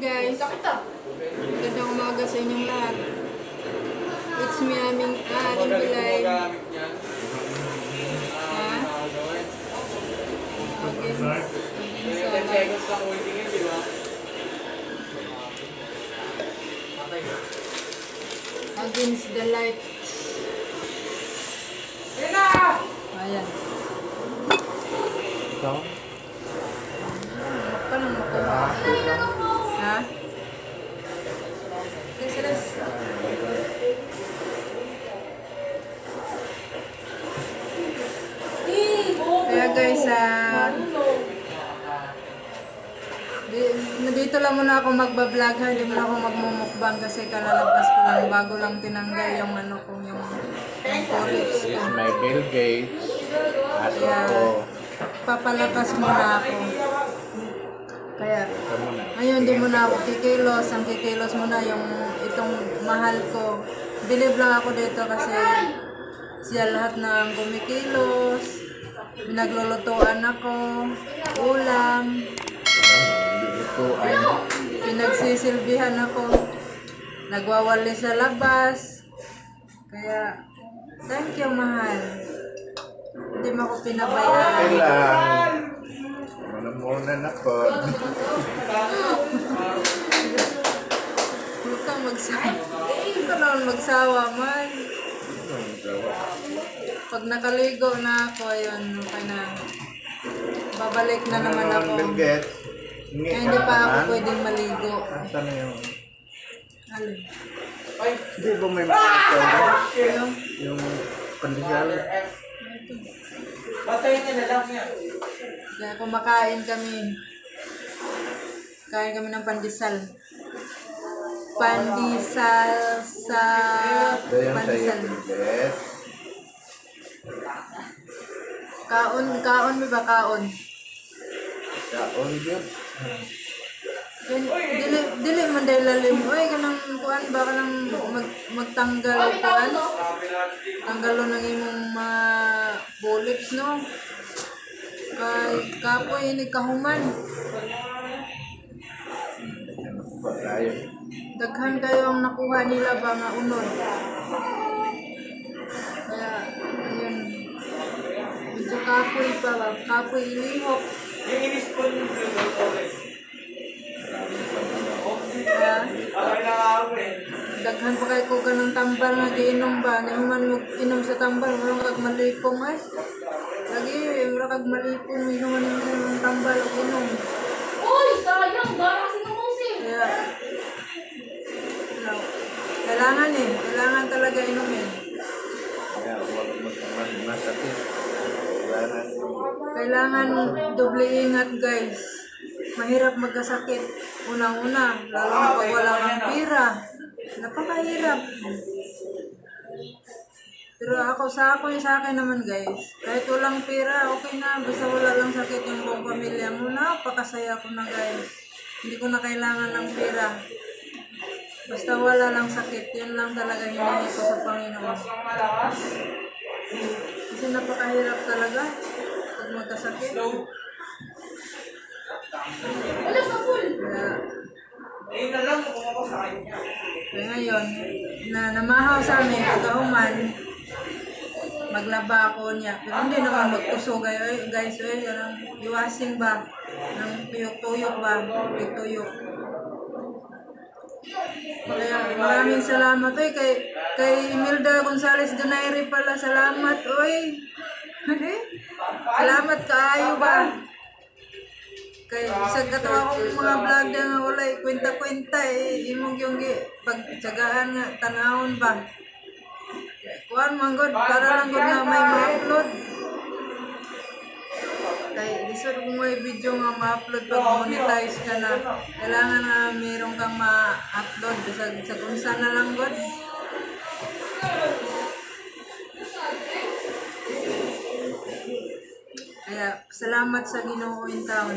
guys, magandang umaga sa inyong lahat. It's me, Aling Bilay. Against the light. Ayan. Ka nang makuha. Ha? Silas. Kaya guys, dito lang muna ako magbablog ha. Hindi muna ako magmumukbang kasi kalalabas ko lang. Bago lang tinanggal yung ano ko, yung polips ko. This is my Bill Gates. Aso ko. Papalabas muna ako. Kaya, ngayon di muna ako kikilos. Ang kikilos muna yung itong mahal ko. Believe lang ako dito kasi siya lahat ng kumikilos. Pinaglulutuan ako. Ulam. Pinagsisilbihan ako. Nagwawali sa labas. Kaya, thank you mahal. Hindi mo ako pinabayaan. Okay lang. Muna na po. Huwag kang magsawa. Huwag ka naman magsawa man. Pag nakaligo na ako, ayun, okay na. Babalik na naman ako. Kaya hindi pa ako pwedeng maligo. Saan na yung... Alin? Hindi ba may mga ito? Yung pandesal? Patayin na lang niya. Kaya kumakain kami. Kain kami ng pandesal. Pandesal sa... Pandesal. Kaon may ba kaon? Kaon yun. Dili man dahil lalim. Uy, kanang kuan ba ka nang magtanggal kuan? Tanggalo ng imong mga bulips, no? Kay kapoy ini kahuman. Daghan kayo ang nakuha nila ba nga unod. Kaya, ayun. Medyo kapoy pa ba? Kapoy ilihok. Yung in-spoon yung daghan pa kay ko ganang tambal nga giinom ba na man mo inom sa tambal wala kag malipong ay lagi wala kag malipong inom ng tambal o inom uy sayang bara sinusi kaya no. Kailangan talaga inumin kailangan doble ingat guys. Mahirap magkasakit. Unang-una, lalo na pag wala kang pira. Napakahirap. Pero sa akin naman guys, kahit walang pira, okay na. Basta wala lang sakit yung buong pamilya mo. Napakasaya ko na guys. Hindi ko na kailangan ng pira. Basta wala lang sakit. Yun lang talaga hinihingi ko sa Panginoon. Kasi napakahirap talaga pag magkasakit. wala sa pool ayun na lang kung ako sa kanya. Kaya ngayon, namahaw sa amin, kagahuman, maglaba ako niya. Pero hindi naman magkusog guys, iwasing ba? Ng tuyok-tuyok ba? Tuyok. Kaya maraming salamat kay Imelda Gonzales Donaire pala, salamat salamat kaayo ba? Kay sa katawa kong mga vlog na nga wala kwenta-kwenta imong yung pagtsagaan nga tanawon ba kuan man god para lang god na may ma-upload kay lisod kung may video nga ma-upload pag monetize ka na kailangan na mayroon kang ma-upload sa kunsa na lang god kaya salamat sa Ginoo in town.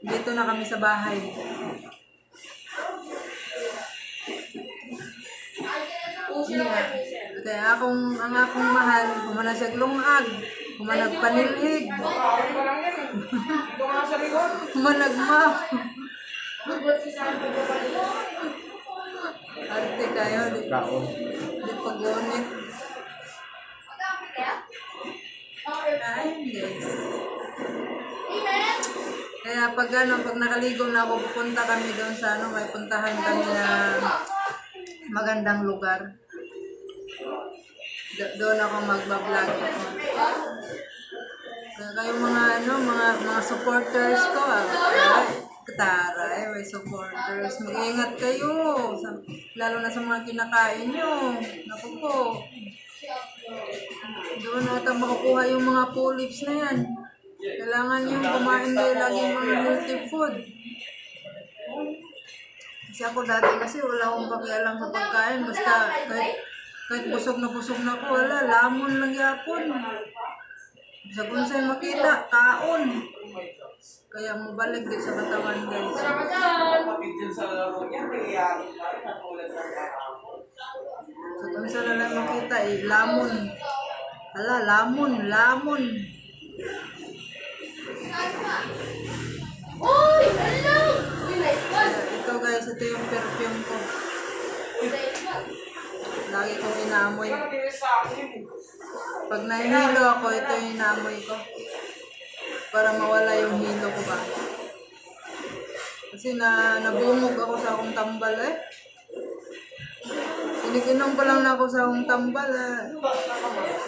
Dito na kami sa bahay. Kaya ang akong mahal, kumana siya glungag, kumanag panilhig, kumanag map. Magot si Sandro ko kanina. Arte kayo, Kaon. di pagunit. Ay, guys. Amen. Kaya pag nakaligo na ako, pupunta kami doon sa may puntahan kami na magandang lugar. Doon ako magbablog. Kaya kayong mga supporters ko, Taray, may supporters. Mag-ingat kayo. Lalo na sa mga kinakain nyo. Naku po. Doon ata makukuha yung mga pulips na yan. Kailangan yung kumain kayo lagi mga healthy food. Kasi ako dati kasi wala akong pakialam sa pagkain. Basta kahit busog na ako, wala. Lamon lang yapon. Sa kung sa'yo makita, kaon. Kaya mabalik din sa katawan, guys. Tara ka dyan. Kapit dyan sa laro niya, nangyayari na rin, natulad ng kahapon. So, kung saan na lang makita, lamon. Hala, lamon. Uy! Hello! Uy, nice one. Ito guys, ito yung perfume ko. Uy, nice one. Lagi kong inaamoy. Kaya natinis sa akin. Pag nahihilo ako, ito yung inaamoy ko. Para mawala yung hilo ko ba. Kasi nabungog ako sa akong tambal eh. Inikinom pa lang na ako sa akong tambal eh.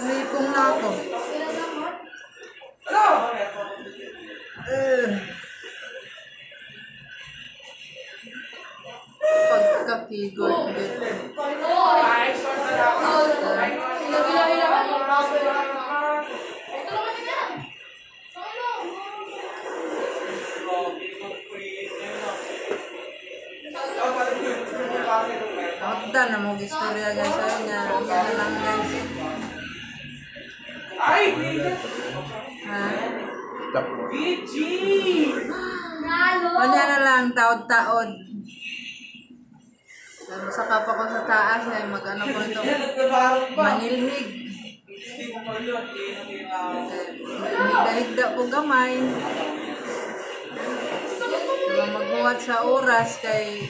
Nahipong na ako. Ano? Pagkakigod. Ay, short na lang ako. Ay, Nakakita na mo istorya guys. Ayun niya. Yan lang guys. Ay! Ha? Tapos. BG! O niya na lang. Taod-taod. Saka pa ko sa taas ay mag-ano ko ito. Nagtabarong pa. Manilhig. Hindi mo pa yun. Higda-higda po gamay. Maghuwat sa oras kay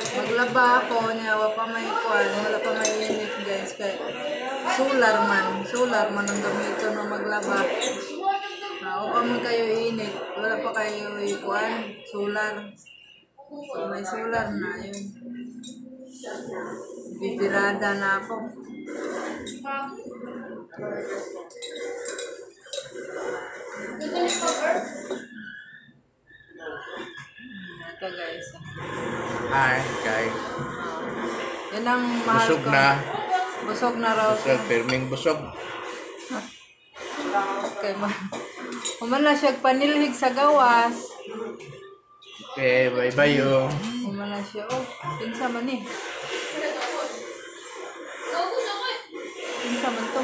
maglaba ako niya wa pa may kuan, wala pa may init guys kay solar man ang gamito na maglaba. O pa man kayo init, wala pa kayo kuan, solar. So, may solar na yun. Bibirada na ako. Ito guys. Hi, guys. Yan ang mahal Busog ko. na. Busog na raw. Busog, pirming busog. Okay, Human na siya panilhig sa gawas. Okay, bye-bye yo. Human na siya. Oh, pinsa man eh. Pinsa man to.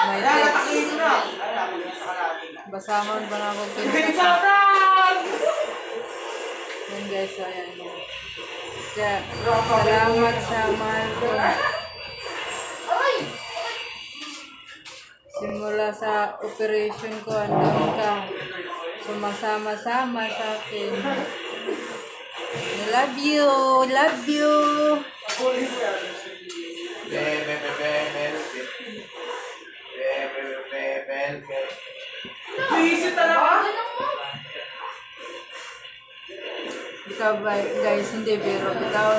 May text. Basahon pa na ako pinsa. Yan guys, so ayan. Kaya, salamat sa mahal ko. Simula sa operation ko, andun ka. Sumasama-sama sa akin. I love you. Love you. Visit talaga? Ikaw guys, hindi biro. Bitaw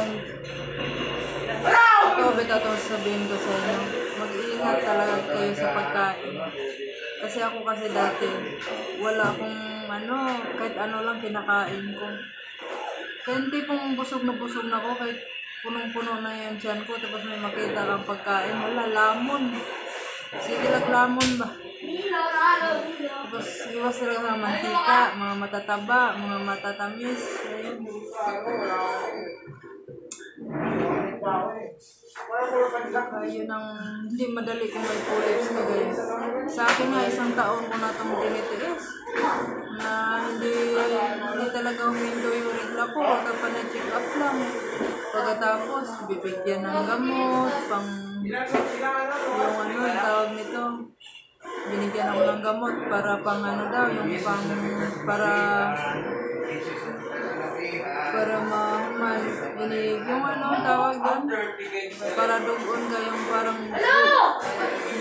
itong sabihin ko sa inyo. Mag-iingat talaga kayo sa pagkain. Kasi ako kasi dati, wala akong kahit ano lang kinakain ko. Kaya hindi pong busog na ako, kahit punong-puno na yan tiyan ko, tapos may makita kang pagkain, wala, lamon. Sige lang lamon ba? Tapos iwas talaga sa mantika, mga matataba, mga matatamis. Ayun. Yun ang hindi madali kung may pulips na guys. Sa akin nga, 1 taon ko na itong tinitiis. Na hindi talaga huminto yung regla ko. Kapag pa na-check up lang. Pagkatapos, bibigyan ng gamot, pang yung tawag nito. binigyan ako ng gamot para pang ano daw, yung pang, para mahuman. Yung ano tawag doon? Para dugon ka yung parang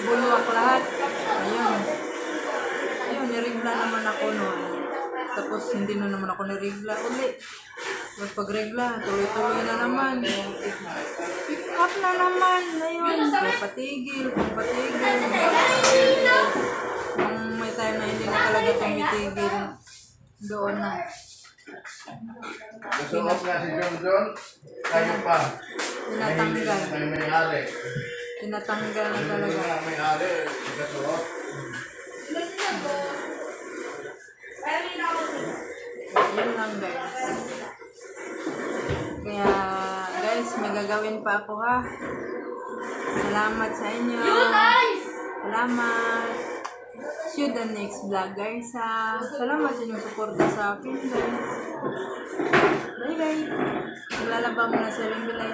bulwak lahat. Ayun. Ayun, nirigla naman ako noon. Tapos hindi na naman ako nirigla uli. Tapos pagregla, tuloy-tuloy na naman. Pick up na naman. Ayun, papatigil. Nung may time na hindi na talaga tumitigil, doon na. Gusto mo nga si John, kayo pa. Tinatanggal. May may-ari. Tinatanggal na talaga. Yung may-ari, ikasuot. Yun lang guys. Kaya guys, may gagawin pa ako ha. Salamat sa inyo. Salamat. See you the next vlog guys ha. Salamat sa inyong suporta sa akin guys. Bye bye. Maglalaba muna sa Bilay.